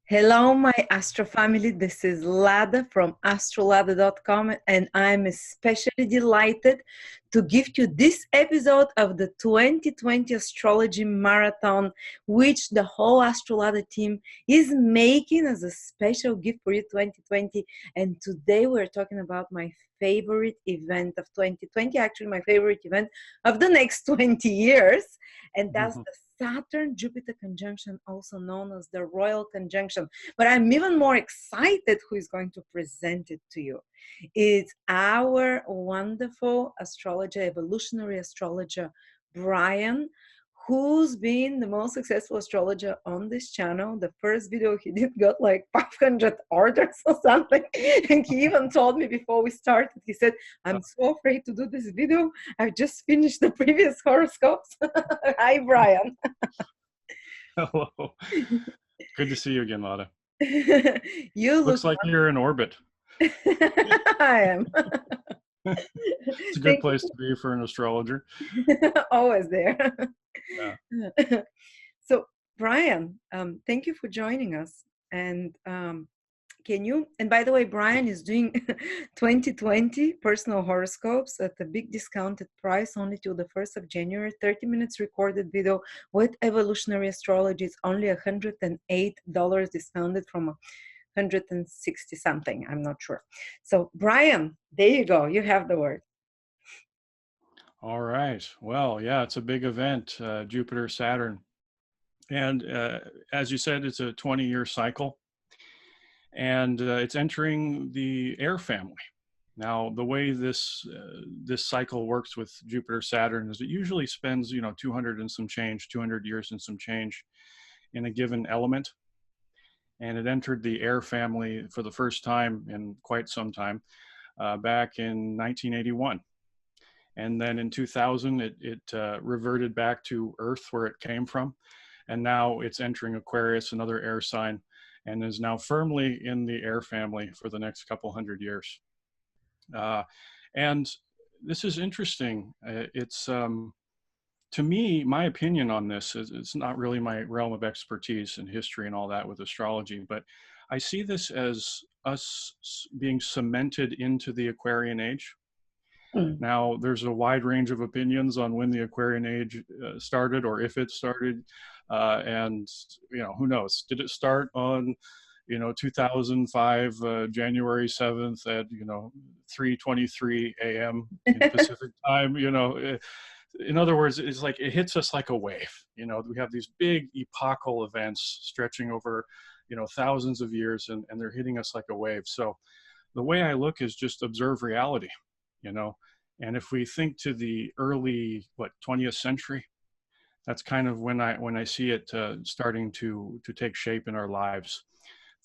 Hello, my Astro family. This is Lada from astrolada.com, and I'm especially delighted to give you this episode of the 2020 Astrology Marathon, which the whole Astrolada team is making as a special gift for you 2020. And today we're talking about my favorite event of 2020, actually my favorite event of the next 20 years, and that's the Saturn-Jupiter conjunction, also known as the Royal Conjunction. But I'm even more excited who is going to present it to you. It's our wonderful astrologer, evolutionary astrologer, Bryan, who's been the most successful astrologer on this channel. The first video he did got like 500 orders or something. And he even told me before we started, he said, I'm so afraid to do this video. I've just finished the previous horoscopes. Hi, Bryan. Hello. Good to see you again, Lada. You Looks like you're in orbit. I am. It's a good place to be for an astrologer. Always there. Yeah. So, Bryan, thank you for joining us. And can you, and by the way, Bryan is doing 2020 personal horoscopes at a big discounted price only till the 1st of January, 30 minutes recorded video with evolutionary astrology. It's only $108 discounted from 160 something. I'm not sure. So, Bryan, there you go. You have the word. All right. Well, yeah, it's a big event, Jupiter, Saturn. And as you said, it's a 20-year cycle. And it's entering the air family. Now, the way this cycle works with Jupiter, Saturn is it usually spends, 200 and some change, 200 years and some change in a given element. And it entered the air family for the first time in quite some time, back in 1981. And then in 2000, it reverted back to Earth where it came from. And now it's entering Aquarius, another air sign, and is now firmly in the air family for the next couple hundred years. And this is interesting. It's, to me, my opinion on this is it's not really my realm of expertise in history and all that with astrology, but I see this as us being cemented into the Aquarian age. Now, there's a wide range of opinions on when the Aquarian age started or if it started. And, who knows? Did it start on, 2005, January 7th at, 3:23 a.m. in Pacific time? In other words, it's like it hits us like a wave. We have these big epochal events stretching over, thousands of years, and they're hitting us like a wave. So the way I look is just observe reality. And if we think to the early 20th century, that's kind of when I see it starting to take shape in our lives.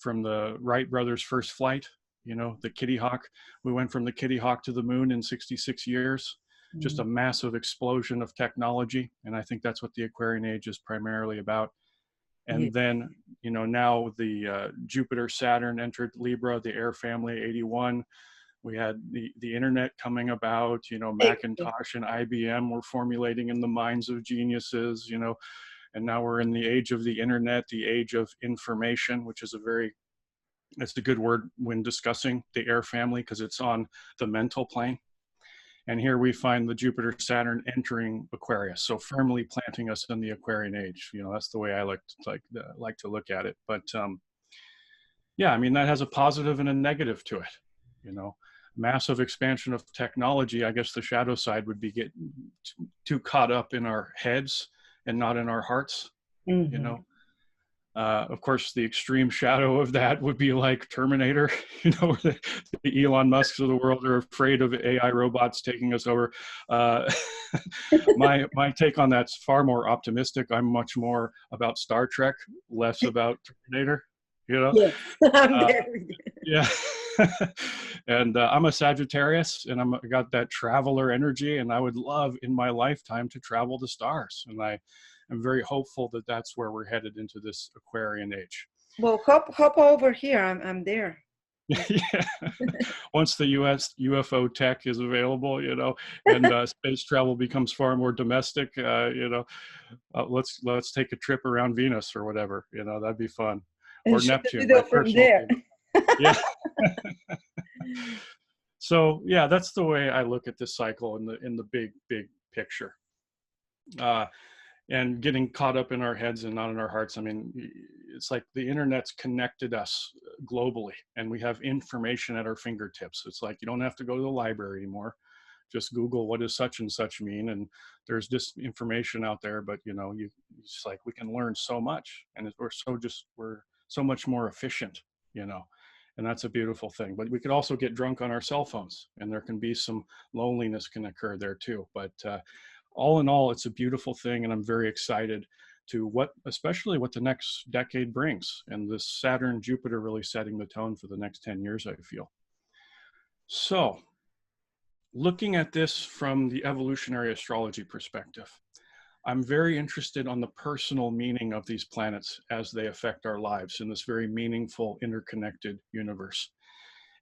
From the Wright brothers' first flight, the Kitty Hawk, we went from the Kitty Hawk to the moon in 66 years, just a massive explosion of technology. And I think that's what the Aquarian age is primarily about. And then, now the Jupiter, Saturn entered Libra, the air family, 81. We had the internet coming about, Macintosh and IBM were formulating in the minds of geniuses, and now we're in the age of the internet, the age of information, which is that's a good word when discussing the air family because it's on the mental plane. And here we find the Jupiter, Saturn entering Aquarius, so firmly planting us in the Aquarian age. That's the way I like to look at it. But yeah, I mean, that has a positive and a negative to it, massive expansion of technology. I guess the shadow side would be getting too caught up in our heads and not in our hearts. Of course, the extreme shadow of that would be like Terminator, where the Elon Musks of the world are afraid of AI robots taking us over. My take on that's far more optimistic. I'm much more about Star Trek, less about Terminator. Yes, yeah. And I'm a Sagittarius, and I got that traveler energy, and I would love in my lifetime to travel the stars. And I am very hopeful that that's where we're headed into this Aquarian age. Well, hop over here. I'm there. Yeah. Once the US UFO tech is available, and space travel becomes far more domestic, let's take a trip around Venus or whatever, that'd be fun. And or shoot the Neptune, my video from personal there. opinion. Yeah. So yeah, that's the way I look at this cycle in the big picture. Uh, and getting caught up in our heads and not in our hearts. I mean, it's like the internet's connected us globally, and we have information at our fingertips. It's like you don't have to go to the library anymore. Just Google what does such and such mean, and there's this information out there. But you know, it's like we can learn so much, and we're so much more efficient. You know, and that's a beautiful thing. But we could also get drunk on our cell phones, and there can be some loneliness can occur there too. But all in all, it's a beautiful thing, and I'm very excited to especially what the next decade brings, and this Saturn Jupiter really setting the tone for the next 10 years, I feel. So looking at this from the evolutionary astrology perspective, I'm very interested on the personal meaning of these planets as they affect our lives in this very meaningful, interconnected universe.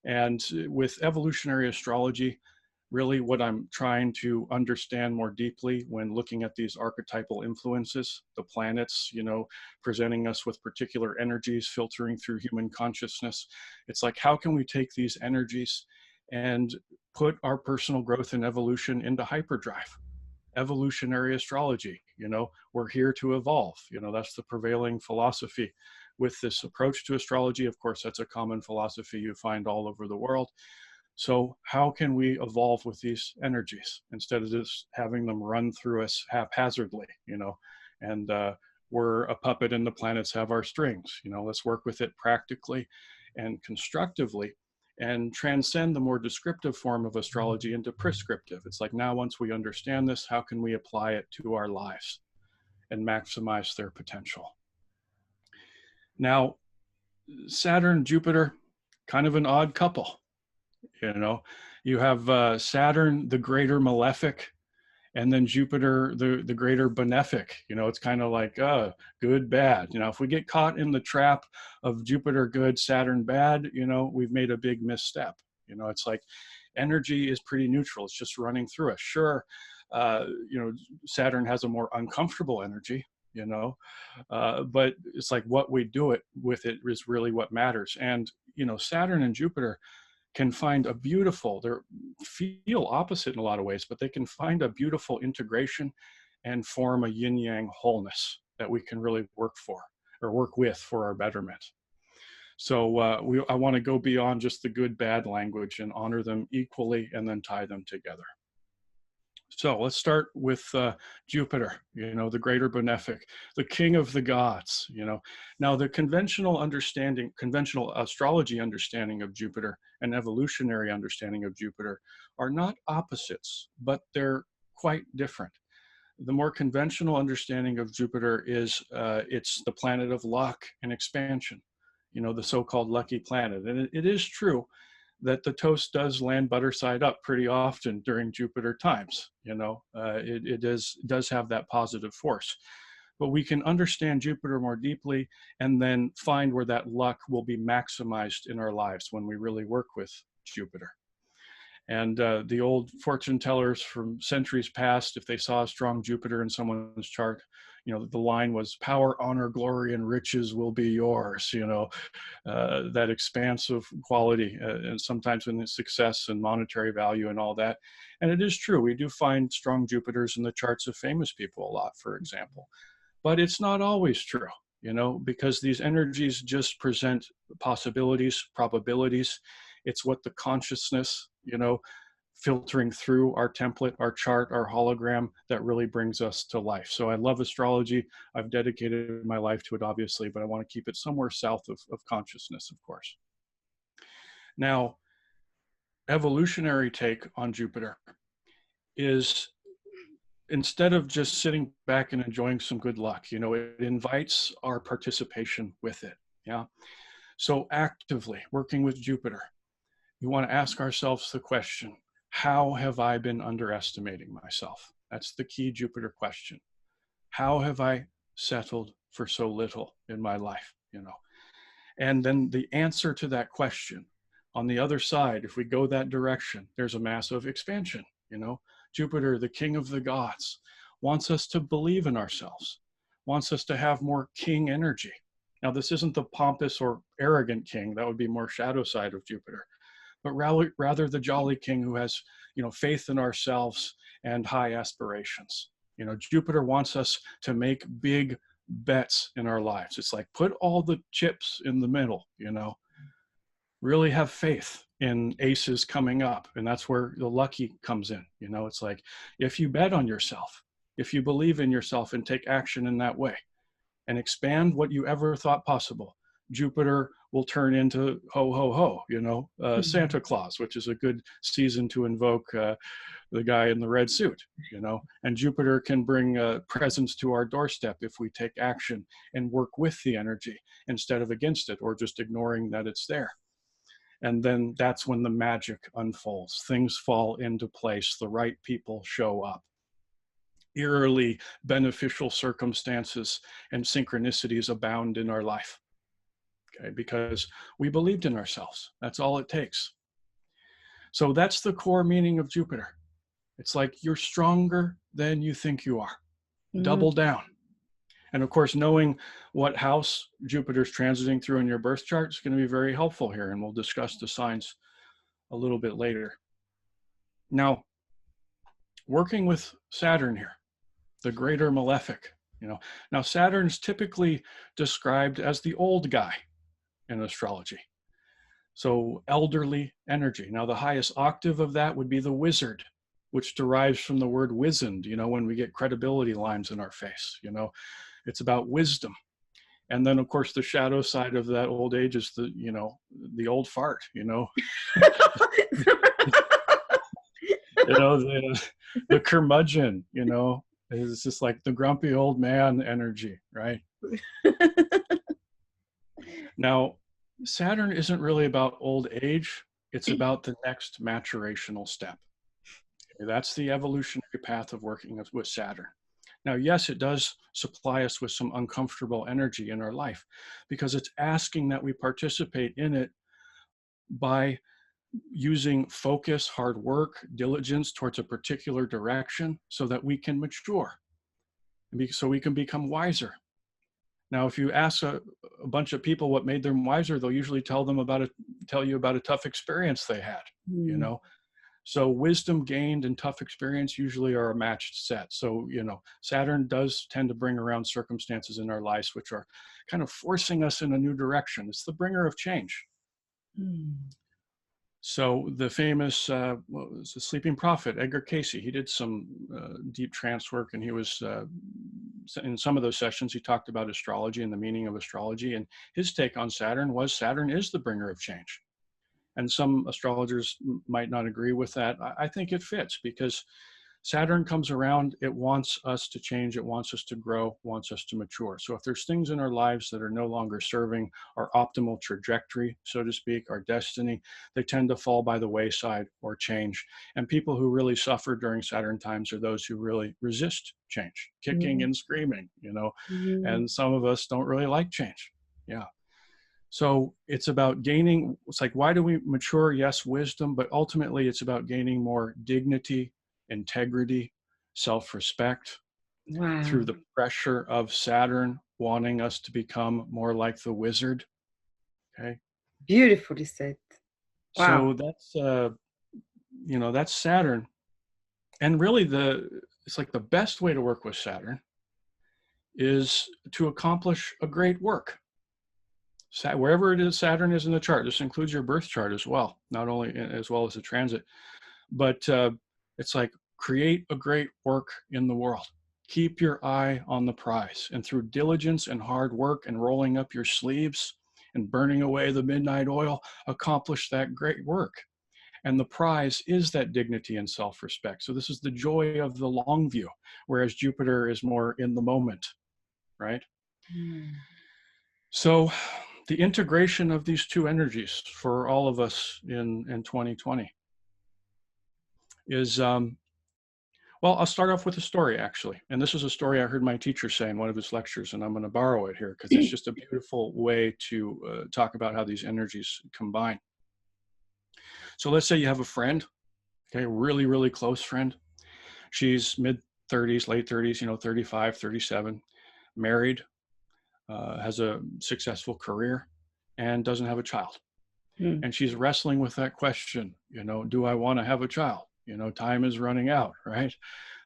And with evolutionary astrology, really what I'm trying to understand more deeply when looking at these archetypal influences, the planets, you know, presenting us with particular energies, filtering through human consciousness. It's like, how can we take these energies and put our personal growth and evolution into hyperdrive? Evolutionary astrology, you know, we're here to evolve. You know, that's the prevailing philosophy with this approach to astrology. Of course, that's a common philosophy you find all over the world. So how can we evolve with these energies instead of just having them run through us haphazardly, you know, and we're a puppet and the planets have our strings, you know, let's work with it practically and constructively and transcend the more descriptive form of astrology into prescriptive. It's like, now once we understand this, how can we apply it to our lives and maximize their potential? Now, Saturn, Jupiter, kind of an odd couple. You know, you have Saturn, the greater malefic, and then Jupiter, the greater benefic. You know, it's kind of like good, bad. You know, if we get caught in the trap of Jupiter good, Saturn bad, you know, we've made a big misstep. You know, it's like energy is pretty neutral. It's just running through us. Sure, you know, Saturn has a more uncomfortable energy. You know, but it's like what we do with it is really what matters. And you know, Saturn and Jupiter can find they feel opposite in a lot of ways, but they can find a beautiful integration and form a yin yang wholeness that we can really work with for our betterment. So I want to go beyond just the good bad language and honor them equally and then tie them together. So let's start with Jupiter, you know, the greater benefic, the king of the gods, you know. Now, the conventional astrology understanding of Jupiter and evolutionary understanding of Jupiter are not opposites, but they're quite different. The more conventional understanding of Jupiter is it's the planet of luck and expansion, you know, the so-called lucky planet. And it is true that the toast does land butter side up pretty often during Jupiter times. You know, it does have that positive force. But we can understand Jupiter more deeply and then find where that luck will be maximized in our lives when we really work with Jupiter. And the old fortune tellers from centuries past, if they saw a strong Jupiter in someone's chart, you know, the line was power, honor, glory, and riches will be yours, you know, that expansive quality, and sometimes in success and monetary value and all that. And it is true, we do find strong Jupiters in the charts of famous people a lot, for example. But it's not always true, you know, because these energies just present possibilities, probabilities. It's what the consciousness, you know, filtering through our template, our chart, our hologram that really brings us to life. So I love astrology. I've dedicated my life to it, obviously, but I want to keep it somewhere south of consciousness, of course. Now, evolutionary take on Jupiter is, instead of just sitting back and enjoying some good luck, you know, it invites our participation with it. Yeah. So actively working with Jupiter, we want to ask ourselves the question, how have I been underestimating myself? That's the key Jupiter question. How have I settled for so little in my life, you know? And then the answer to that question, on the other side, if we go that direction, there's a massive expansion, you know? Jupiter, the king of the gods, wants us to believe in ourselves, wants us to have more king energy, Now, this isn't the pompous or arrogant king. That would be more shadow side of Jupiter, but rather the jolly king who has, faith in ourselves and high aspirations. Jupiter wants us to make big bets in our lives. It's like, put all the chips in the middle, really have faith in aces coming up. And that's where the lucky comes in. It's like, if you bet on yourself, if you believe in yourself and take action in that way and expand what you ever thought possible, Jupiter will turn into ho, ho, ho, Santa Claus, which is a good season to invoke the guy in the red suit, and Jupiter can bring presents to our doorstep if we take action and work with the energy instead of against it or just ignoring that it's there. And then that's when the magic unfolds. Things fall into place. The right people show up. Eerily beneficial circumstances and synchronicities abound in our life. Okay, because we believed in ourselves. That's all it takes. So that's the core meaning of Jupiter. It's like, you're stronger than you think you are. Double down. And of course, knowing what house Jupiter's transiting through in your birth chart is going to be very helpful here. And we'll discuss the signs a little bit later. Now, working with Saturn here, the greater malefic, Now, Saturn is typically described as the old guy in astrology. So elderly energy. Now, the highest octave of that would be the wizard, which derives from the word wizened, when we get credibility lines in our face, it's about wisdom. And then, of course, the shadow side of that old age is the old fart, the curmudgeon, it's just like the grumpy old man energy, right? Now, Saturn isn't really about old age. It's about the next maturational step. Okay, that's the evolutionary path of working with Saturn. Now, yes, it does supply us with some uncomfortable energy in our life because it's asking that we participate in it by using focus, hard work, diligence towards a particular direction so that we can mature, so we can become wiser. Now, if you ask a bunch of people what made them wiser, they'll usually tell you about a tough experience they had, So wisdom gained and tough experience usually are a matched set. So, Saturn does tend to bring around circumstances in our lives which are kind of forcing us in a new direction. It's the bringer of change. So the famous, what was the Sleeping Prophet, Edgar Cayce, he did some deep trance work, and he was, in some of those sessions, he talked about astrology and the meaning of astrology. And his take on Saturn was Saturn is the bringer of change. And some astrologers might not agree with that. I think it fits because Saturn comes around, it wants us to change, it wants us to grow, wants us to mature. So if there's things in our lives that are no longer serving our optimal trajectory, so to speak, our destiny, they tend to fall by the wayside or change. And people who really suffer during Saturn times are those who really resist change, kicking and screaming, and some of us don't really like change. Yeah. So it's about gaining, it's like, why do we mature? Yes, wisdom, but ultimately it's about gaining more dignity, integrity, self-respect through the pressure of Saturn wanting us to become more like the wizard. Okay. Beautifully said. Wow. So that's, that's Saturn. And really it's like the best way to work with Saturn is to accomplish a great work. Wherever it is Saturn is in the chart, this includes your birth chart as well, not only as well as the transit, but it's like, create a great work in the world. Keep your eye on the prize, and through diligence and hard work and rolling up your sleeves and burning away the midnight oil, accomplish that great work. And the prize is that dignity and self-respect. So this is the joy of the long view, whereas Jupiter is more in the moment, right? So the integration of these two energies for all of us in 2020 is, well, I'll start off with a story, actually. And this is a story I heard my teacher say in one of his lectures, and I'm going to borrow it here because it's just a beautiful way to talk about how these energies combine. So let's say you have a friend, okay, a really, really close friend. She's mid-30s, late 30s, 35, 37, married, has a successful career, and doesn't have a child. Mm. And she's wrestling with that question, do I want to have a child? Time is running out, right?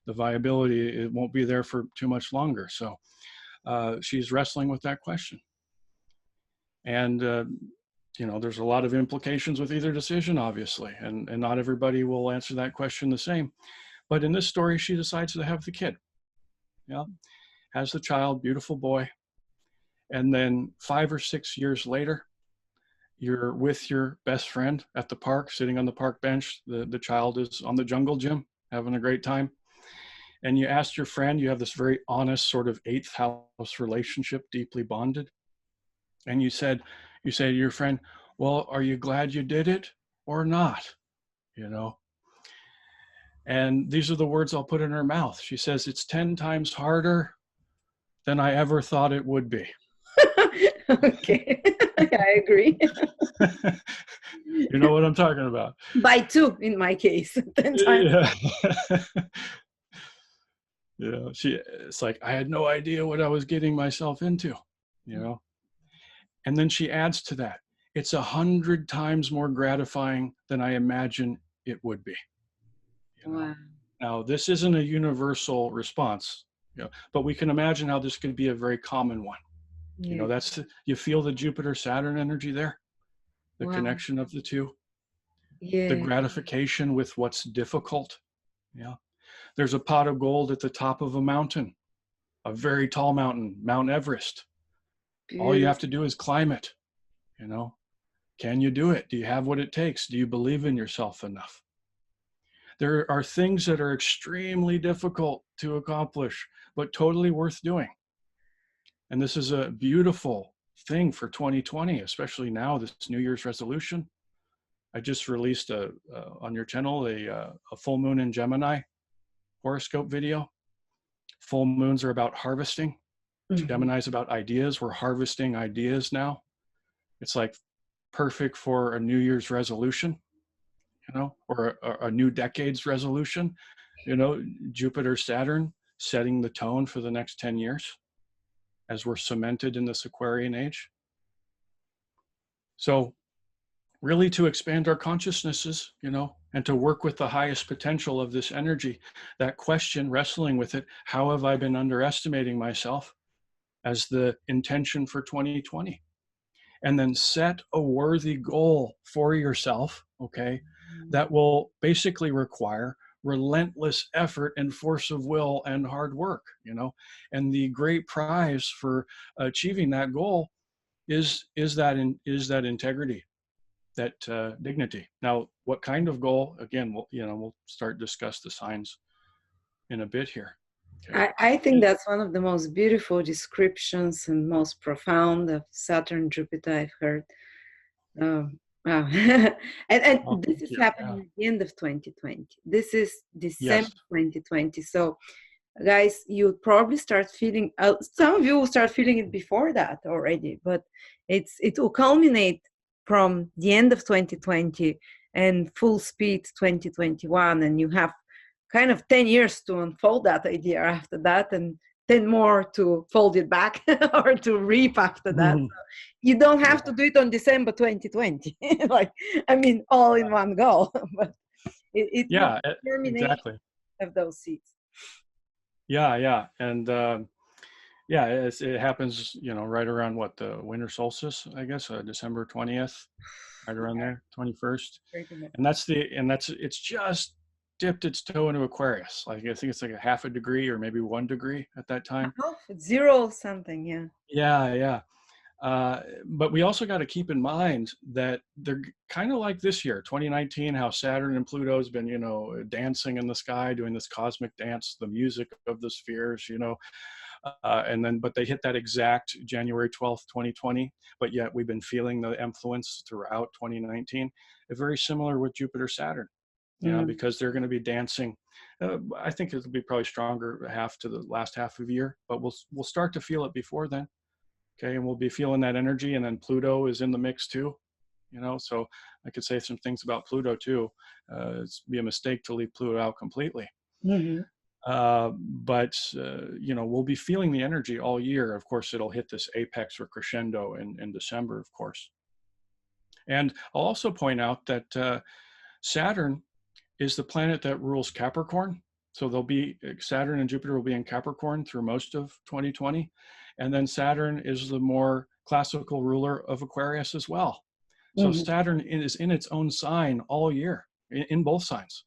The viability, it won't be there for too much longer. So she's wrestling with that question. And, there's a lot of implications with either decision, obviously, and not everybody will answer that question the same. But in this story, she decides to have the kid. Yeah, has the child, beautiful boy. And then 5 or 6 years later, you're with your best friend at the park, sitting on the park bench. The child is on the jungle gym, having a great time. And you asked your friend, you have this very honest sort of eighth house relationship, deeply bonded. And you say to your friend, well, are you glad you did it or not? And these are the words I'll put in her mouth. She says, it's 10 times harder than I ever thought it would be. Okay. I agree. You know what I'm talking about. By 2 in my case. 10 times. Yeah. It's like, I had no idea what I was getting myself into, And then she adds to that, it's 100 times more gratifying than I imagine it would be. Wow. Now, this isn't a universal response, but we can imagine how this could be a very common one. Yeah. You feel the Jupiter Saturn energy there, the connection of the two, the gratification with what's difficult. Yeah. There's a pot of gold at the top of a mountain, a very tall mountain, Mount Everest. Beautiful. All you have to do is climb it. Can you do it? Do you have what it takes? Do you believe in yourself enough? There are things that are extremely difficult to accomplish, but totally worth doing. And this is a beautiful thing for 2020, especially now, this New Year's resolution. I just released on your channel a full moon in Gemini horoscope video. Full moons are about harvesting. Mm-hmm. Gemini is about ideas. We're harvesting ideas now. It's like perfect for a New Year's resolution, or a new decade's resolution. Jupiter, Saturn setting the tone for the next 10 years as we're cemented in this Aquarian age. So really to expand our consciousnesses, and to work with the highest potential of this energy, that question, wrestling with it, how have I been underestimating myself, as the intention for 2020. And then set a worthy goal for yourself, okay, that will basically require relentless effort and force of will and hard work, and the great prize for achieving that goal is that integrity, that dignity. Now, what kind of goal? Again, we'll start discuss the signs in a bit here. Okay. I think that's one of the most beautiful descriptions and most profound of Saturn Jupiter I've heard. Wow. and this is happening at the end of 2020. This is December 2020. So guys, you'll probably start feeling, some of you will start feeling it before that already, but it will culminate from the end of 2020 and full speed 2021, and you have kind of 10 years to unfold that idea after that, and 10 more to fold it back or to reap after that. So you don't have to do it on December 2020, all in one go, but it exactly of those seeds. Yeah. And it happens, right around the winter solstice, I guess, December 20th, right around there, 21st. And it's just dipped its toe into Aquarius. I think it's like a half a degree or maybe 1 degree at that time. It's 0 something, yeah. Yeah. But we also got to keep in mind that they're kind of like this year, 2019, how Saturn and Pluto has been, dancing in the sky, doing this cosmic dance, the music of the spheres, but they hit that exact January 12th, 2020, but yet we've been feeling the influence throughout 2019. It's very similar with Jupiter, Saturn, because they're going to be dancing. I think it'll be probably stronger half to the last half of the year, but we'll start to feel it before then. Okay, and we'll be feeling that energy, and then Pluto is in the mix too, so I could say some things about Pluto too. It'd be a mistake to leave Pluto out completely. Mm-hmm. We'll be feeling the energy all year. Of course, it'll hit this apex or crescendo in December, of course. And I'll also point out that Saturn is the planet that rules Capricorn. So Saturn and Jupiter will be in Capricorn through most of 2020. And then Saturn is the more classical ruler of Aquarius as well. So Saturn is in its own sign all year, in both signs.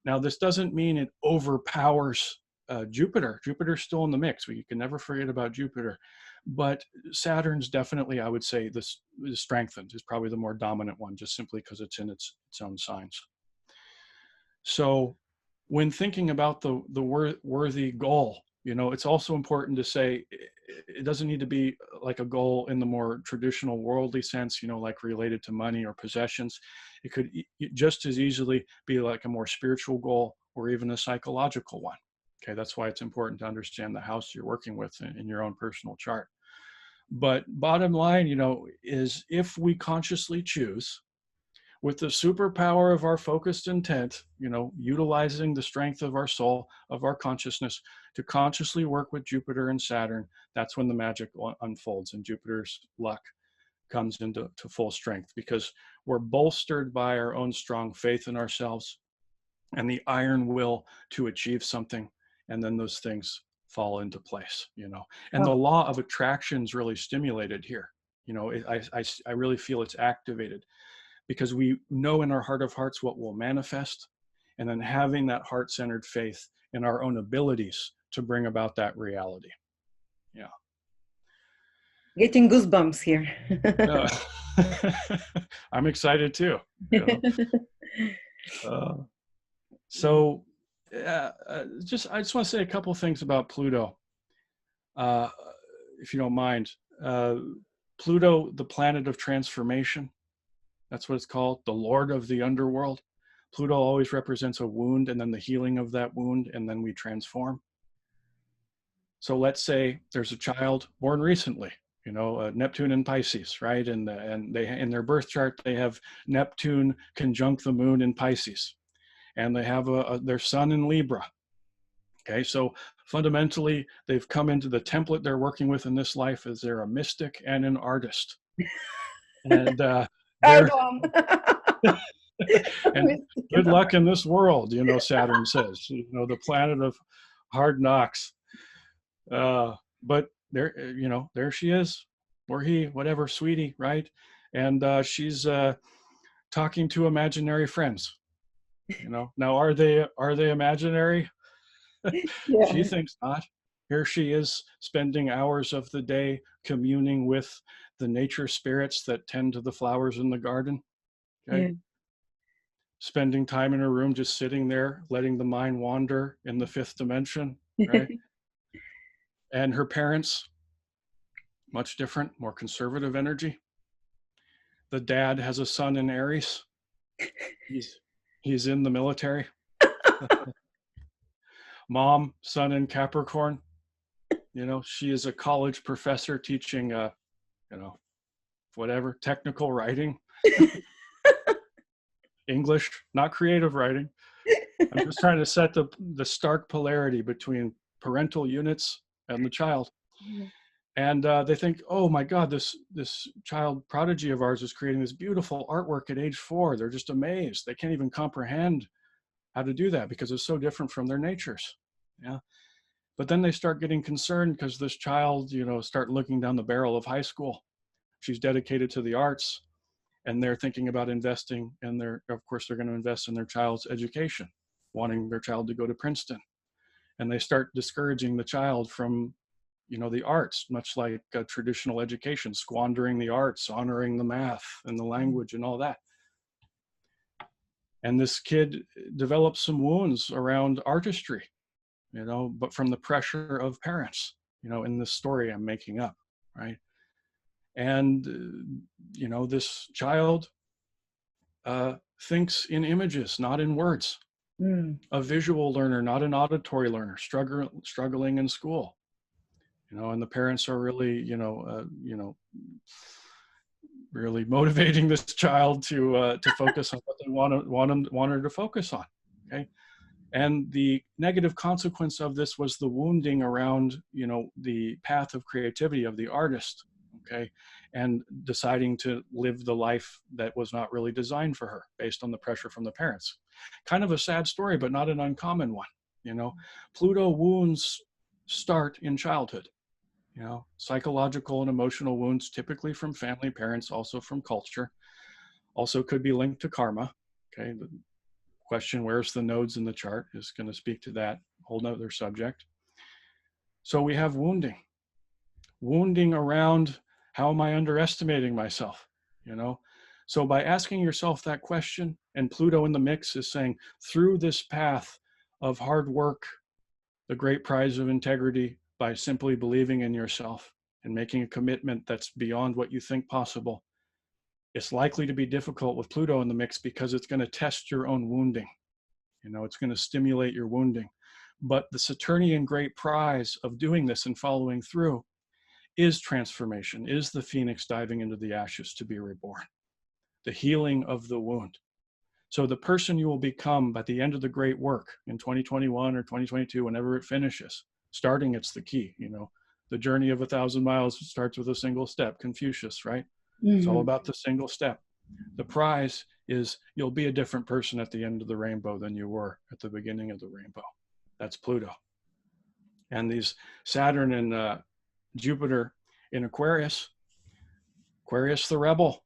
Now, this doesn't mean it overpowers Jupiter. Jupiter's still in the mix. You can never forget about Jupiter. But Saturn's definitely, I would say, this is strengthened, is probably the more dominant one, just simply because it's in its own signs. So when thinking about the worthy goal, it's also important to say it doesn't need to be like a goal in the more traditional worldly sense, like related to money or possessions. It could just as easily be like a more spiritual goal or even a psychological one. Okay, that's why it's important to understand the house you're working with in your own personal chart. But bottom line, is if we consciously choose, with the superpower of our focused intent, utilizing the strength of our soul, of our consciousness, to consciously work with Jupiter and Saturn, that's when the magic unfolds and Jupiter's luck comes into full strength, because we're bolstered by our own strong faith in ourselves and the iron will to achieve something. And then those things fall into place, and the law of attraction is really stimulated here. I really feel it's activated, because we know in our heart of hearts what will manifest, and then having that heart-centered faith in our own abilities to bring about that reality. Yeah. Getting goosebumps here. I'm excited too. I just want to say a couple of things about Pluto, if you don't mind. Pluto, the planet of transformation. That's what it's called, the Lord of the underworld. Pluto always represents a wound and then the healing of that wound, and then we transform. So let's say there's a child born recently, Neptune in Pisces, right? And they in their birth chart, they have Neptune conjunct the moon in Pisces, and they have their sun in Libra. Okay, so fundamentally, they've come into the template they're working with in this life as they're a mystic and an artist. And and good luck in this world, Saturn says, the planet of hard knocks. But there she is, or he, whatever, sweetie, right? And she's talking to imaginary friends. Now are they imaginary? Yeah. She thinks not. Here she is spending hours of the day communing with the nature spirits that tend to the flowers in the garden. Okay. Yeah. Spending time in her room, just sitting there, letting the mind wander in the fifth dimension, right? And her parents, much different, more conservative energy. The dad has a son in Aries. He's in the military. Mom, son in Capricorn. She is a college professor teaching, whatever, technical writing. English, not creative writing. I'm just trying to set the stark polarity between parental units and the child. Mm-hmm. And they think, oh my God, this child prodigy of ours is creating this beautiful artwork at age 4. They're just amazed. They can't even comprehend how to do that because it's so different from their natures. Yeah. But then they start getting concerned because this child, start looking down the barrel of high school. She's dedicated to the arts, and they're thinking about investing in of course, they're going to invest in their child's education, wanting their child to go to Princeton. And they start discouraging the child from, the arts, much like traditional education, squandering the arts, honoring the math and the language and all that. And this kid develops some wounds around artistry, but from the pressure of parents, in this story I'm making up, right? And, this child thinks in images, not in words. A visual learner, not an auditory learner, struggling in school. And the parents are really, really motivating this child to focus on what they want her to focus on. Okay. And the negative consequence of this was the wounding around, the path of creativity of the artist, okay, and deciding to live the life that was not really designed for her based on the pressure from the parents. Kind of a sad story, but not an uncommon one. Pluto wounds start in childhood. Psychological and emotional wounds, typically from family, parents, also from culture, also could be linked to karma. Okay, the question, where's the nodes in the chart, is going to speak to that whole nother subject. So we have wounding around, how am I underestimating myself? So by asking yourself that question, and Pluto in the mix is saying, through this path of hard work, the great prize of integrity, by simply believing in yourself and making a commitment that's beyond what you think possible, it's likely to be difficult with Pluto in the mix because it's going to test your own wounding. It's going to stimulate your wounding. But the Saturnian great prize of doing this and following through is transformation, is the phoenix diving into the ashes to be reborn, the healing of the wound. So the person you will become by the end of the great work in 2021 or 2022, whenever it finishes, starting, it's the key, the journey of 1,000 miles starts with a single step, Confucius, right? It's all about the single step. The prize is you'll be a different person at the end of the rainbow than you were at the beginning of the rainbow. That's Pluto. And these Saturn and Jupiter in Aquarius the rebel.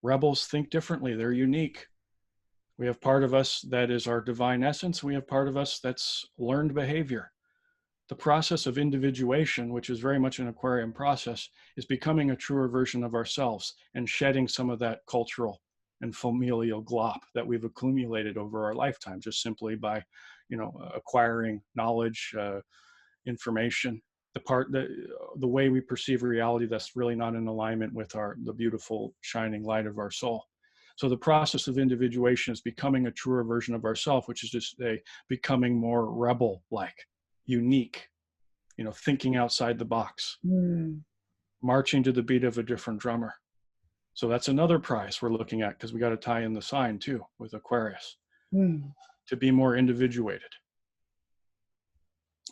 Rebels think differently. They're unique. We have part of us that is our divine essence. We have part of us that's learned behavior. The process of individuation, which is very much an Aquarian process, is becoming a truer version of ourselves and shedding some of that cultural and familial glop that we've accumulated over our lifetime, just simply by, acquiring knowledge, information, the way we perceive reality that's really not in alignment with the beautiful shining light of our soul. So the process of individuation is becoming a truer version of ourselves, which is just becoming more rebel-like, unique, thinking outside the box, marching to the beat of a different drummer. So that's another prize we're looking at, because we got to tie in the sign too with Aquarius, to be more individuated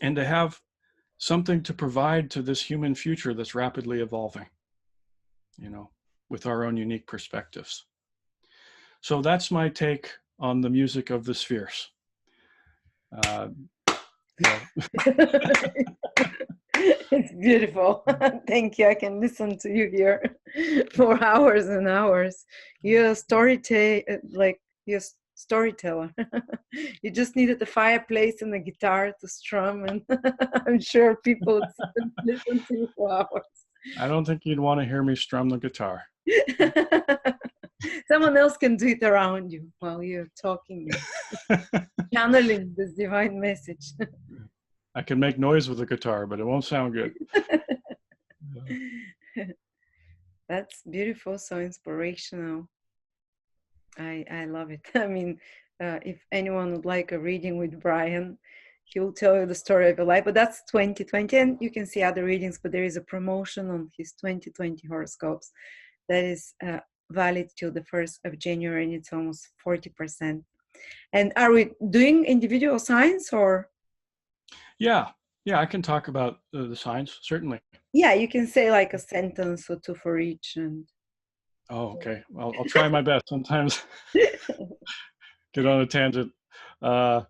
and to have something to provide to this human future that's rapidly evolving, with our own unique perspectives. So that's my take on the music of the spheres. It's beautiful. Thank you. I can listen to you here for hours and hours. You're a storyteller. You just needed the fireplace and the guitar to strum, and I'm sure people would sit and listen to you for hours. I don't think you'd want to hear me strum the guitar. Someone else can do it around you while you're talking, channeling this divine message. I can make noise with the guitar, but it won't sound good. That's beautiful, so inspirational. I love it. I mean, if anyone would like a reading with Bryan, he will tell you the story of your life, but that's 2020, and you can see other readings, but there is a promotion on his 2020 horoscopes that is valid till the 1st of January, and it's almost 40%. And are we doing individual signs or? Yeah, I can talk about the signs, certainly. Yeah, you can say like a sentence or two for each. And oh, okay. Well, I'll try my best. Sometimes get on a tangent. Well,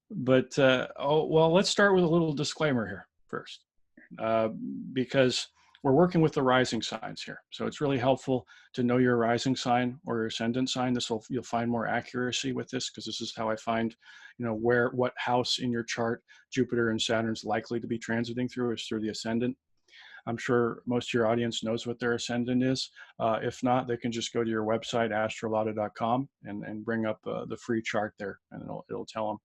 let's start with a little disclaimer here first, because we're working with the rising signs here. So it's really helpful to know your rising sign or your ascendant sign. You'll find more accuracy with this, because this is how I find, what house in your chart Jupiter and Saturn's likely to be transiting through is through the ascendant. I'm sure most of your audience knows what their ascendant is. If not, they can just go to your website, astrolada.com, and bring up the free chart there, and it'll tell them.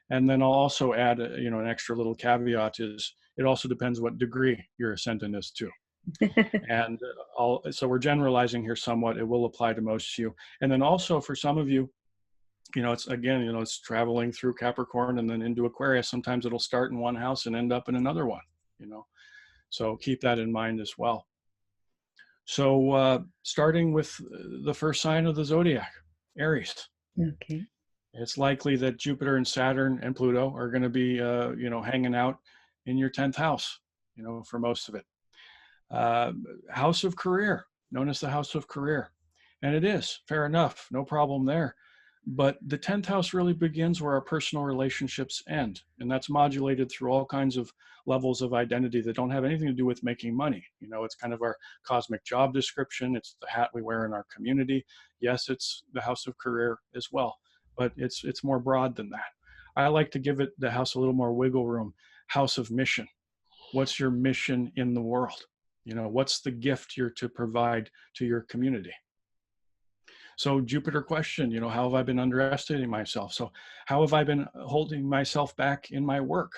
And then I'll also add, an extra little caveat is it also depends what degree your ascendant is too. And so we're generalizing here somewhat. It will apply to most of you. And then also for some of you, it's traveling through Capricorn and then into Aquarius. Sometimes it'll start in one house and end up in another one, So keep that in mind as well. So starting with the first sign of the zodiac, Aries. Okay. it's likely that Jupiter and Saturn and Pluto are going to be, hanging out in your 10th house, for most of it. Uh, House of career, known as the house of career. And it is, fair enough, no problem there. But the 10th house really begins where our personal relationships end. And that's modulated through all kinds of levels of identity that don't have anything to do with making money. It's kind of our cosmic job description. It's the hat we wear in our community. Yes, it's the house of career as well, but it's more broad than that. I like to give it the house a little more wiggle room. House of mission. What's your mission in the world? What's the gift you're to provide to your community? So Jupiter question, how have I been underestimating myself? So how have I been holding myself back in my work,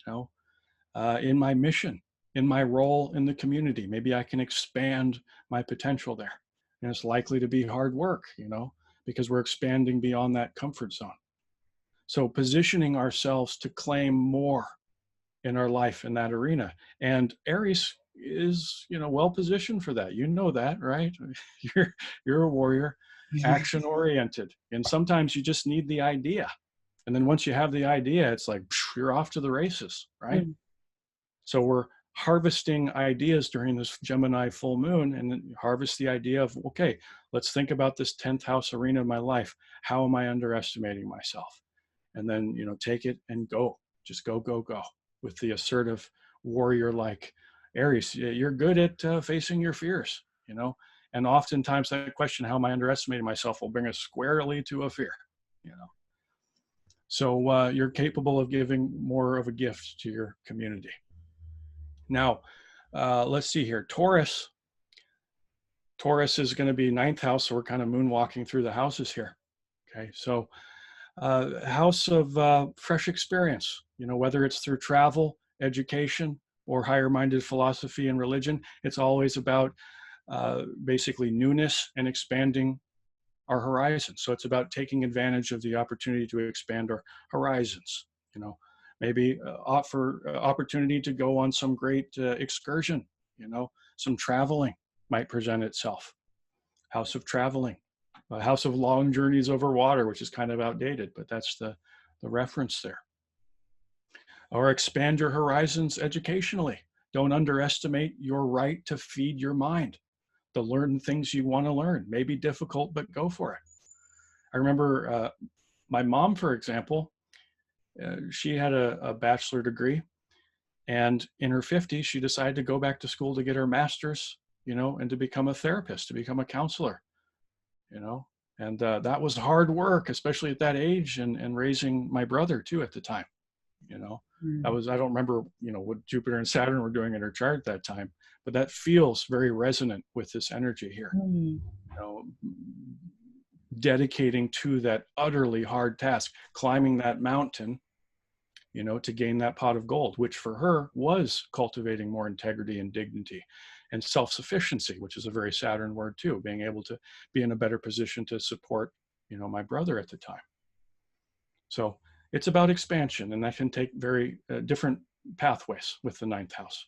in my mission, in my role in the community? Maybe I can expand my potential there. And it's likely to be hard work, because we're expanding beyond that comfort zone. So positioning ourselves to claim more in our life in that arena. And Aries is, well positioned for that. That, right? You're a warrior, action oriented. And sometimes you just need the idea. And then once you have the idea, it's like, you're off to the races, right? Mm. So we're harvesting ideas during this Gemini full moon, and then harvest the idea of, okay, let's think about this 10th house arena of my life. How am I underestimating myself? And then, take it and go, just go, go, go with the assertive warrior-like Aries. You're good at facing your fears, and oftentimes that question, how am I underestimating myself, will bring us squarely to a fear, So you're capable of giving more of a gift to your community. Now, let's see here. Taurus is going to be 9th house, so we're kind of moonwalking through the houses here. Okay, so house of fresh experience, whether it's through travel, education, or higher-minded philosophy and religion. It's always about basically newness and expanding our horizons. So it's about taking advantage of the opportunity to expand our horizons. Maybe offer opportunity to go on some great excursion. Some traveling might present itself. House of traveling. A house of long journeys over water, which is kind of outdated, but that's the reference there. Or expand your horizons educationally. Don't underestimate your right to feed your mind, to learn things you want to learn. Maybe difficult, but go for it. I remember my mom, for example, she had a bachelor degree, and in her 50s, she decided to go back to school to get her master's, and to become a therapist, to become a counselor. And that was hard work, especially at that age, and raising my brother too at the time. I don't remember, what Jupiter and Saturn were doing in her chart at that time, but that feels very resonant with this energy here. Dedicating to that utterly hard task, climbing that mountain, to gain that pot of gold, which for her was cultivating more integrity and dignity and self-sufficiency, which is a very Saturn word too, being able to be in a better position to support, my brother at the time. So it's about expansion, and that can take very different pathways with the 9th house.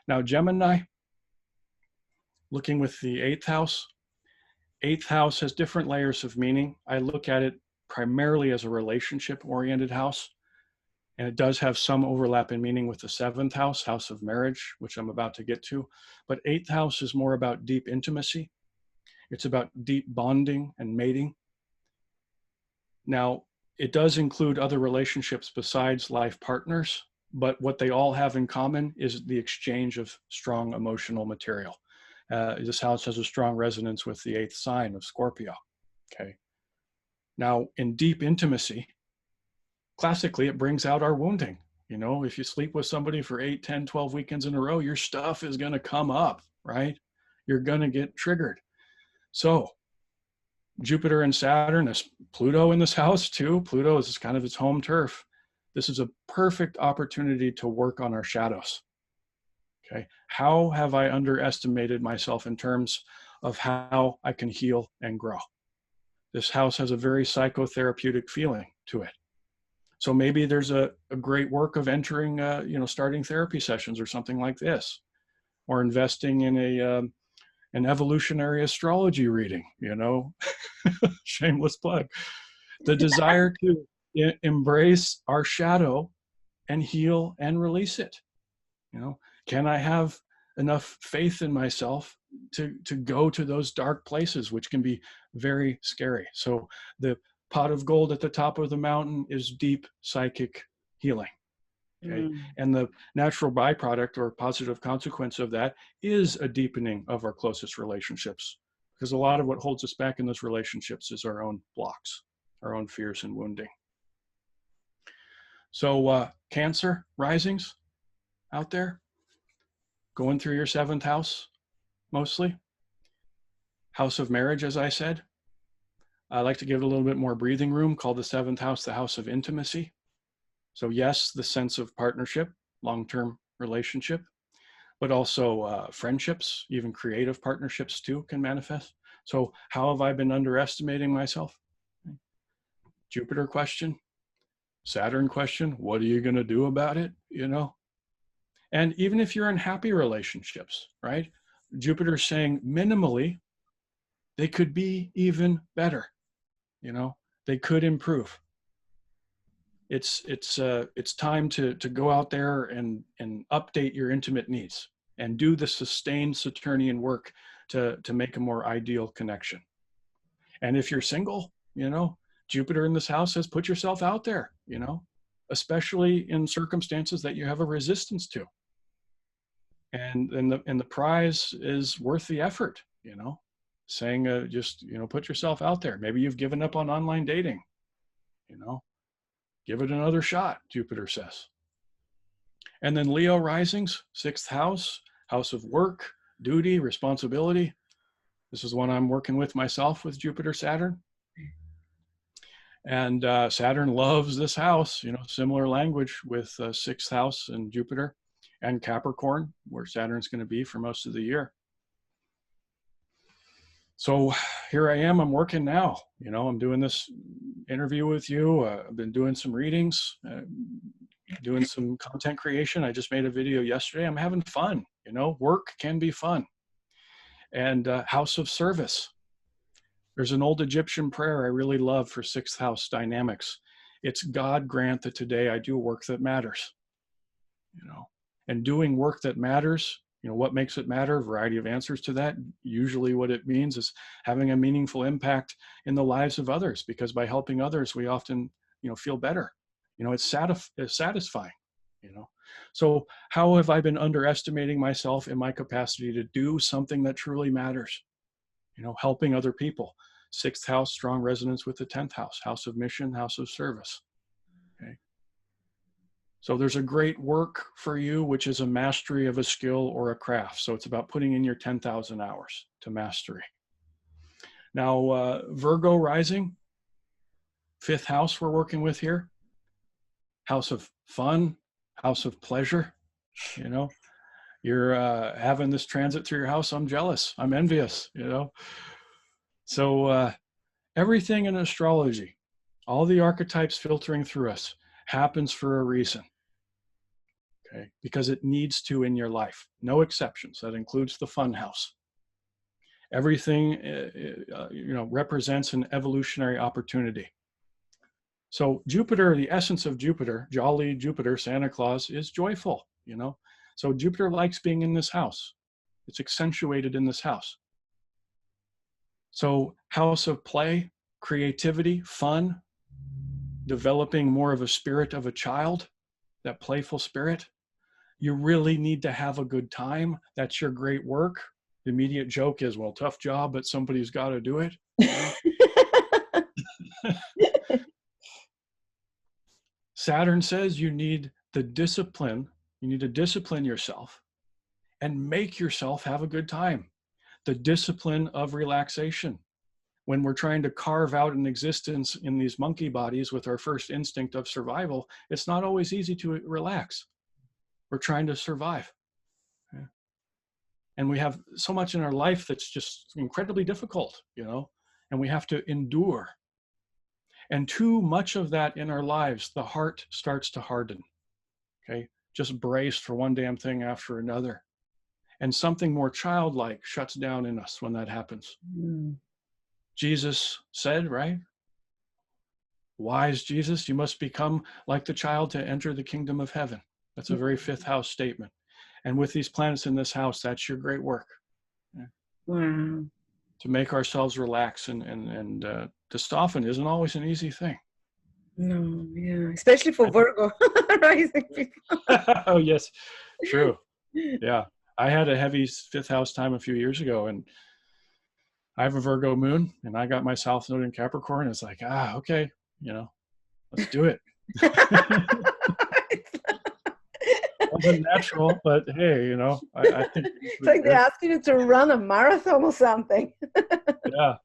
Now, Gemini, looking with the 8th house. 8th house has different layers of meaning. I look at it primarily as a relationship-oriented house. And it does have some overlap in meaning with the 7th house, house of marriage, which I'm about to get to. But 8th house is more about deep intimacy. It's about deep bonding and mating. Now, it does include other relationships besides life partners, but what they all have in common is the exchange of strong emotional material. This house has a strong resonance with the 8th sign of Scorpio. Okay. Now, in deep intimacy, classically, it brings out our wounding. If you sleep with somebody for 8, 10, 12 weekends in a row, your stuff is going to come up, right? You're going to get triggered. So Jupiter and Saturn, is Pluto in this house too. Pluto is kind of its home turf. This is a perfect opportunity to work on our shadows. Okay. How have I underestimated myself in terms of how I can heal and grow? This house has a very psychotherapeutic feeling to it. So maybe there's a great work of entering, starting therapy sessions or something like this, or investing in an evolutionary astrology reading, shameless plug. The desire to embrace our shadow and heal and release it. You know, can I have enough faith in myself to go to those dark places, which can be very scary? So the pot of gold at the top of the mountain is deep psychic healing. Okay. And the natural byproduct or positive consequence of that is a deepening of our closest relationships, because a lot of what holds us back in those relationships is our own blocks, our own fears and wounding. So Cancer risings out there, going through your 7th house, mostly. House of marriage, as I said. I like to give it a little bit more breathing room, call the 7th house the house of intimacy. So yes, the sense of partnership, long-term relationship, but also friendships, even creative partnerships too can manifest. So how have I been underestimating myself? Jupiter question, Saturn question, what are you going to do about it? You know? And even if you're in happy relationships, right? Jupiter's saying minimally, they could be even better. You know, they could improve. It's time to go out there and update your intimate needs and do the sustained Saturnian work to make a more ideal connection. And if you're single, you know, Jupiter in this house says put yourself out there, you know, especially in circumstances that you have a resistance to. And the prize is worth the effort, you know, saying just, you know, put yourself out there. Maybe you've given up on online dating, you know, give it another shot, Jupiter says. And then Leo risings, 6th house, house of work, duty, responsibility. This is one I'm working with myself with Jupiter, Saturn. And Saturn loves this house, you know, similar language with 6th house and Jupiter and Capricorn, where Saturn's going to be for most of the year. So here I am, I'm working now, you know, I'm doing this interview with you. I've been doing some readings, doing some content creation. I just made a video yesterday. I'm having fun, you know, work can be fun. And house of service. There's an old Egyptian prayer I really love for 6th house dynamics. It's God grant that today I do work that matters, you know, and doing work that matters. You know, what makes it matter? A variety of answers to that. Usually what it means is having a meaningful impact in the lives of others, because by helping others, we often, you know, feel better. You know, it's satisfying, you know. So how have I been underestimating myself in my capacity to do something that truly matters? You know, helping other people. 6th house, strong resonance with the 10th house, house of mission, house of service. Okay. So there's a great work for you, which is a mastery of a skill or a craft. So it's about putting in your 10,000 hours to mastery. Now, Virgo rising, 5th house we're working with here. House of fun, house of pleasure. You know, you're having this transit through your house. I'm jealous. I'm envious, you know. So everything in astrology, all the archetypes filtering through us, happens for a reason. Okay, because it needs to in your life. No exceptions. That includes the fun house. Everything, you know, represents an evolutionary opportunity. So Jupiter, the essence of Jupiter, jolly Jupiter, Santa Claus, is joyful, you know. So Jupiter likes being in this house. It's accentuated in this house. So house of play, creativity, fun, developing more of a spirit of a child, that playful spirit. You really need to have a good time. That's your great work. The immediate joke is, well, tough job, but somebody's got to do it. Saturn says you need the discipline. You need to discipline yourself and make yourself have a good time. The discipline of relaxation. When we're trying to carve out an existence in these monkey bodies with our first instinct of survival, it's not always easy to relax. We're trying to survive. Okay? And we have so much in our life that's just incredibly difficult, you know, and we have to endure. And too much of that in our lives, the heart starts to harden, okay? Just braced for one damn thing after another. And something more childlike shuts down in us when that happens. Jesus said, right? Wise Jesus, you must become like the child to enter the kingdom of heaven. That's a very fifth house statement. And with these planets in this house, that's your great work. Wow. To make ourselves relax and to soften isn't always an easy thing. No, yeah, especially for Virgo rising people. Oh, yes, true. Yeah. I had a heavy fifth house time a few years ago, and I have a Virgo moon, and I got my South Node in Capricorn. It's like, okay, let's do it. Wasn't natural, but hey, I think it's like they're asking you to run a marathon or something. Yeah.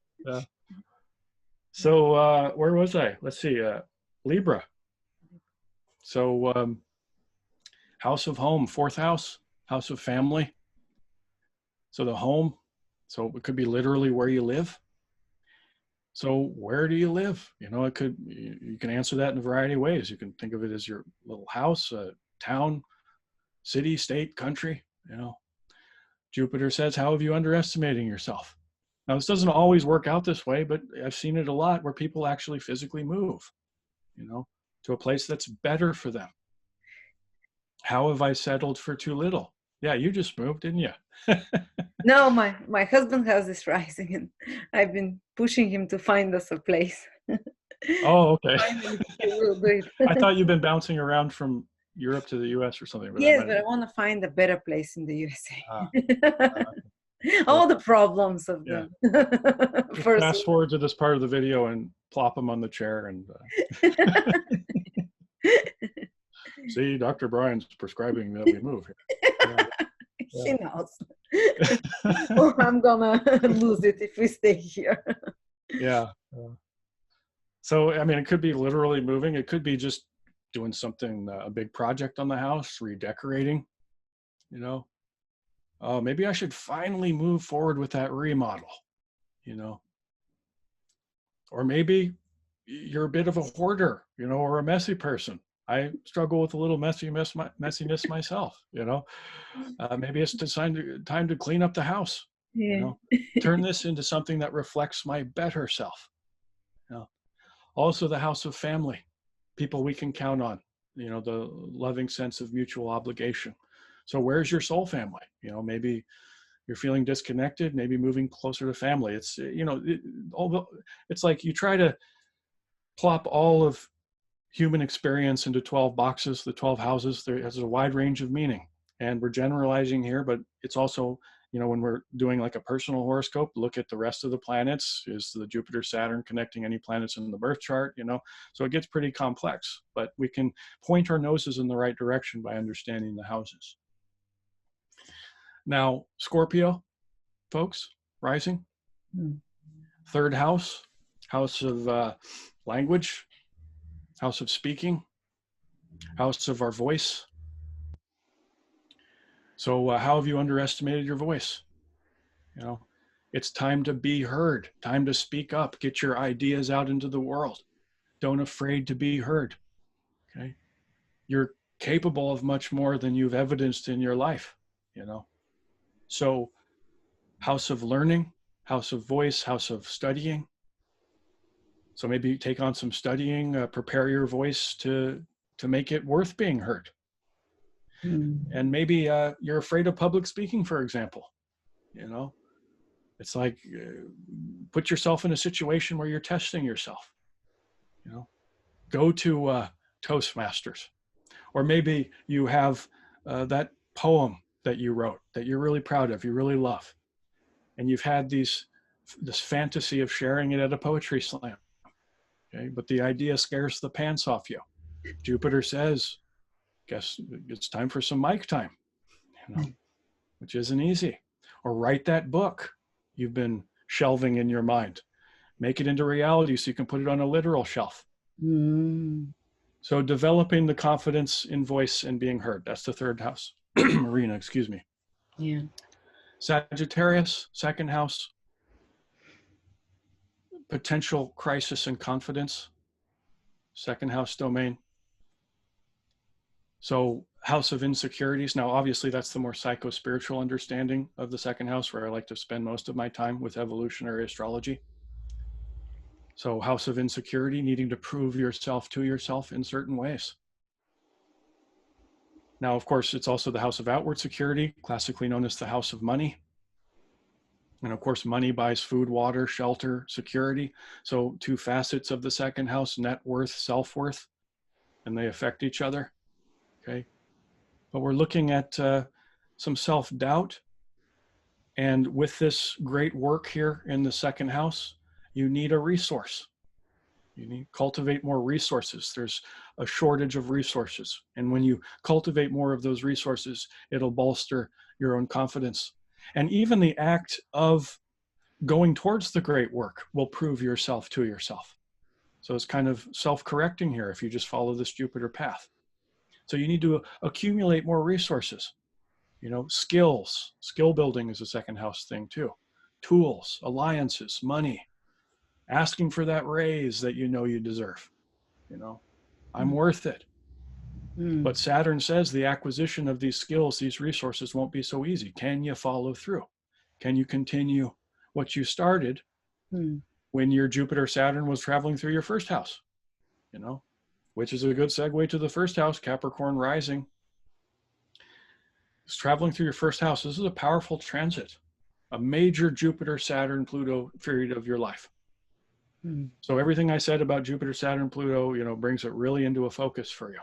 So where was I? Let's see, Libra. So house of home, fourth house, house of family. So the home, so it could be literally where you live. So where do you live? You can answer that in a variety of ways. You can think of it as your little house, town, city, state, country. Jupiter says, how have you underestimating yourself? Now, this doesn't always work out this way, but I've seen it a lot where people actually physically move, to a place that's better for them. How have I settled for too little? Yeah, you just moved, didn't you? No, my husband has this rising, and I've been pushing him to find us a place. Oh, okay. Finally, he will do it. I thought you've been bouncing around from Europe to the US or something. Yes, but I want to find a better place in the USA. All the problems of the first. Fast forward to this part of the video and plop him on the chair and see, Dr. Bryan's prescribing that we move here. He knows. Oh, I'm gonna lose it if we stay here. Yeah. So, I mean, it could be literally moving. It could be just doing something, a big project on the house, redecorating, maybe I should finally move forward with that remodel, or maybe you're a bit of a hoarder, or a messy person. I struggle with a little messiness myself, maybe it's time to clean up the house, turn this into something that reflects my better self. Also the house of family, people we can count on, the loving sense of mutual obligation. So where's your soul family? Maybe you're feeling disconnected, maybe moving closer to family. It's, it's like you try to plop all of human experience into 12 boxes, the 12 houses. There has a wide range of meaning, and we're generalizing here, but it's also, when we're doing like a personal horoscope, look at the rest of the planets. Is the Jupiter, Saturn connecting any planets in the birth chart, so it gets pretty complex, but we can point our noses in the right direction by understanding the houses. Now, Scorpio, folks, rising, third house, house of language, house of speaking, house of our voice. So how have you underestimated your voice? It's time to be heard, time to speak up, get your ideas out into the world. Don't afraid to be heard, okay? You're capable of much more than you've evidenced in your life, So house of learning, house of voice, house of studying. So maybe take on some studying, prepare your voice to make it worth being heard. And maybe you're afraid of public speaking, for example. It's like put yourself in a situation where you're testing yourself. Go to Toastmasters, or maybe you have that poem that you wrote that you're really proud of, you really love, and you've had this fantasy of sharing it at a poetry slam. Okay, but the idea scares the pants off you. Jupiter says, guess it's time for some mic time, which isn't easy. Or write that book you've been shelving in your mind. Make it into reality so you can put it on a literal shelf. So developing the confidence in voice and being heard. That's the third house. Marina, excuse me. Yeah. Sagittarius, second house. Potential crisis and confidence. Second house domain. So house of insecurities. Now, obviously, that's the more psycho-spiritual understanding of the second house, where I like to spend most of my time with evolutionary astrology. So house of insecurity, needing to prove yourself to yourself in certain ways. Now, of course, it's also the house of outward security, classically known as the house of money. And of course, money buys food, water, shelter, security. So two facets of the second house, net worth, self-worth, and they affect each other, okay? But we're looking at some self-doubt. And with this great work here in the second house, you need a resource. You need to cultivate more resources. There's a shortage of resources. And when you cultivate more of those resources, it'll bolster your own confidence. And even the act of going towards the great work will prove yourself to yourself. So it's kind of self-correcting here if you just follow this Jupiter path. So you need to accumulate more resources. You know, skills, skill building is a second house thing too. Tools, alliances, money, asking for that raise that you know you deserve. You know, I'm worth it. But Saturn says the acquisition of these skills, these resources won't be so easy. Can you follow through? Can you continue what you started when your Jupiter Saturn was traveling through your first house? You know, which is a good segue to the first house, Capricorn rising. It's traveling through your first house. This is a powerful transit, a major Jupiter, Saturn, Pluto period of your life. So everything I said about Jupiter, Saturn, Pluto, you know, brings it really into a focus for you,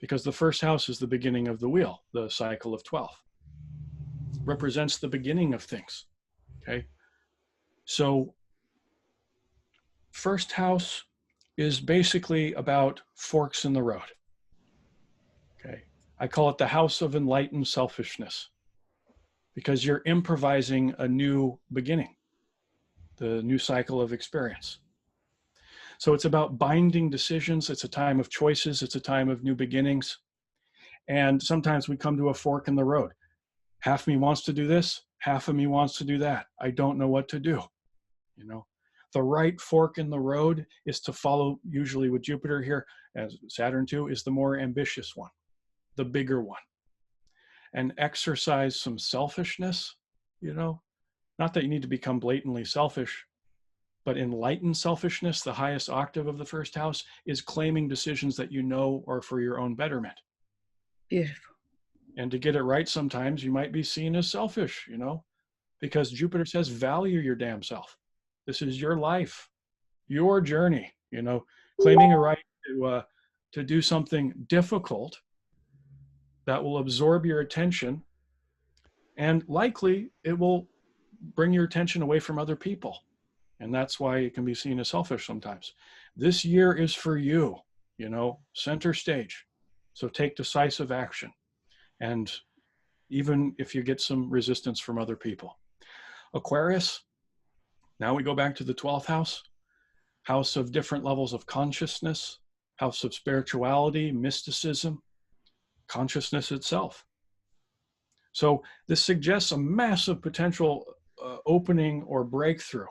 because the first house is the beginning of the wheel, the cycle of 12. Represents the beginning of things, okay? So first house is basically about forks in the road, okay? I call it the house of enlightened selfishness, because you're improvising a new beginning, the new cycle of experience. So it's about binding decisions. It's a time of choices. It's a time of new beginnings. And sometimes we come to a fork in the road. Half of me wants to do this, half of me wants to do that. I don't know what to do. You know, the right fork in the road is to follow, usually with Jupiter here, as Saturn too, is the more ambitious one, the bigger one. And exercise some selfishness, you know, not that you need to become blatantly selfish, but enlightened selfishness, the highest octave of the first house, is claiming decisions that you know are for your own betterment. Beautiful. And to get it right, sometimes you might be seen as selfish, you know, because Jupiter says, value your damn self. This is your life, your journey, you know, claiming a right to do something difficult that will absorb your attention, and likely it will bring your attention away from other people. And that's why it can be seen as selfish sometimes. This year is for you, you know, center stage. So take decisive action. And even if you get some resistance from other people. Aquarius, now we go back to the 12th house, house of different levels of consciousness, house of spirituality, mysticism, consciousness itself. So this suggests a massive potential opening or breakthrough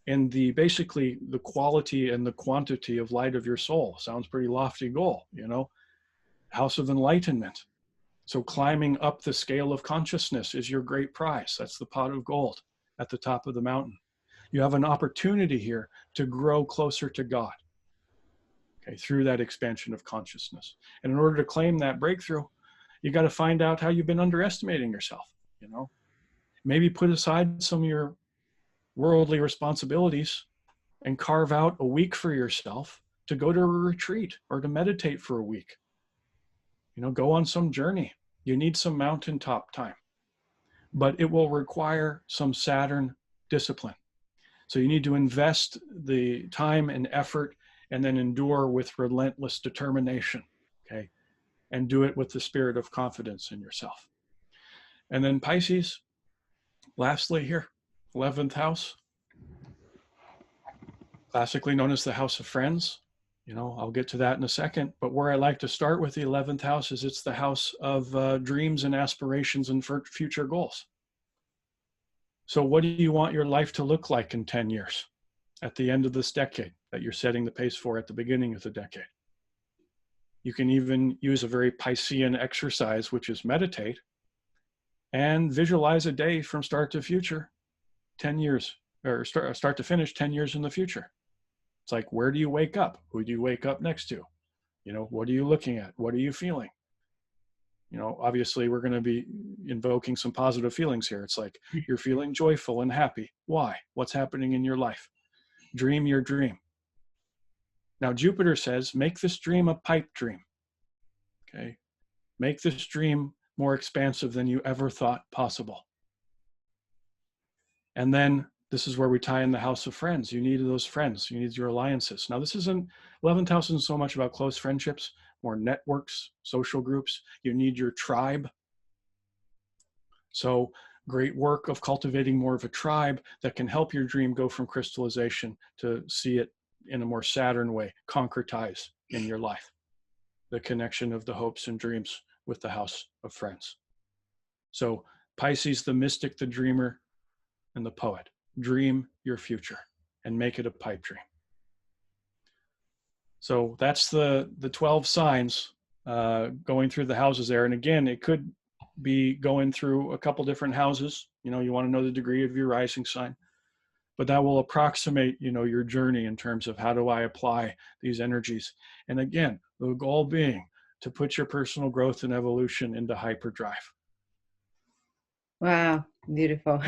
in the basically the quality and the quantity of light of your soul. Sounds pretty lofty goal, you know, house of enlightenment. So climbing up the scale of consciousness is your great prize. That's the pot of gold at the top of the mountain. You have an opportunity here to grow closer to God, okay, through that expansion of consciousness. And in order to claim that breakthrough, you got to find out how you've been underestimating yourself, you know. Maybe put aside some of your worldly responsibilities and carve out a week for yourself to go to a retreat or to meditate for a week. You know, go on some journey. You need some mountaintop time, but it will require some Saturn discipline. So you need to invest the time and effort and then endure with relentless determination, okay? And do it with the spirit of confidence in yourself. And then Pisces, lastly here, 11th house, classically known as the house of friends. You know, I'll get to that in a second, but where I like to start with the 11th house is it's the house of dreams and aspirations and future goals. So what do you want your life to look like in 10 years at the end of this decade that you're setting the pace for at the beginning of the decade? You can even use a very Piscean exercise, which is meditate and visualize a day from start to future, 10 years, or start to finish 10 years in the future. It's like, where do you wake up? Who do you wake up next to? You know, what are you looking at? What are you feeling? You know, obviously we're going to be invoking some positive feelings here. It's like you're feeling joyful and happy. Why? What's happening in your life? Dream your dream. Now, Jupiter says, make this dream a pipe dream. Okay. Make this dream more expansive than you ever thought possible. And then this is where we tie in the house of friends. You need those friends. You need your alliances. Now, this isn't, 11th house isn't so much about close friendships, more networks, social groups. You need your tribe. So great work of cultivating more of a tribe that can help your dream go from crystallization to see it in a more Saturn way, concretize in your life. The connection of the hopes and dreams with the house of friends. So Pisces, the mystic, the dreamer, and the poet. Dream your future and make it a pipe dream. So that's the 12 signs going through the houses there. And again, it could be going through a couple different houses. You know, you want to know the degree of your rising sign, but that will approximate, you know, your journey in terms of how do I apply these energies. And again, the goal being to put your personal growth and evolution into hyperdrive. Wow, beautiful.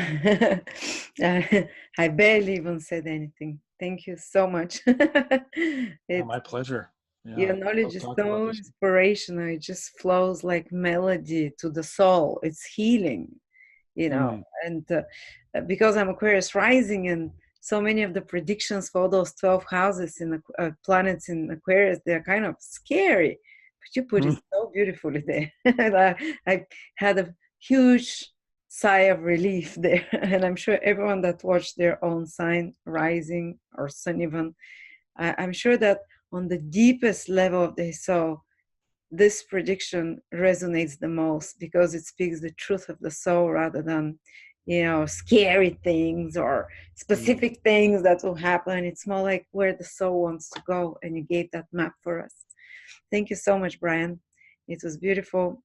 I barely even said anything. Thank you so much. My pleasure. Yeah, Your knowledge love is talking about so this. inspirational. It just flows like melody to the soul. It's healing, you know. And because I'm Aquarius rising, and so many of the predictions for those 12 houses in the planets in Aquarius, they're kind of scary. But you put it so beautifully there. And I had a huge sigh of relief there. And I'm sure everyone that watched their own sign rising or sun even, I'm sure that on the deepest level of the soul, this prediction resonates the most because it speaks the truth of the soul rather than, you know, scary things or specific things that will happen. It's more like where the soul wants to go, and you gave that map for us. Thank you so much, Bryan. It was beautiful.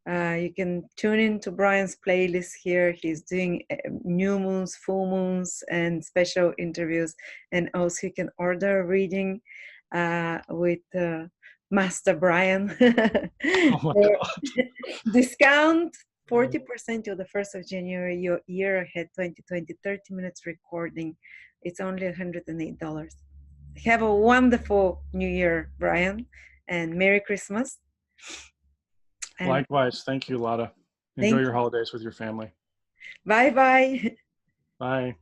You can tune into Bryan's playlist here. He's doing new moons, full moons, and special interviews. And also you can order a reading with Master Bryan. Oh my God. Discount 40% till the 1st of January, your year ahead 2020, 30 minutes recording. It's only $108. Have a wonderful New Year, Bryan, and Merry Christmas. And Likewise. Thank you, Lada. Enjoy your holidays with your family. bye-bye. Bye.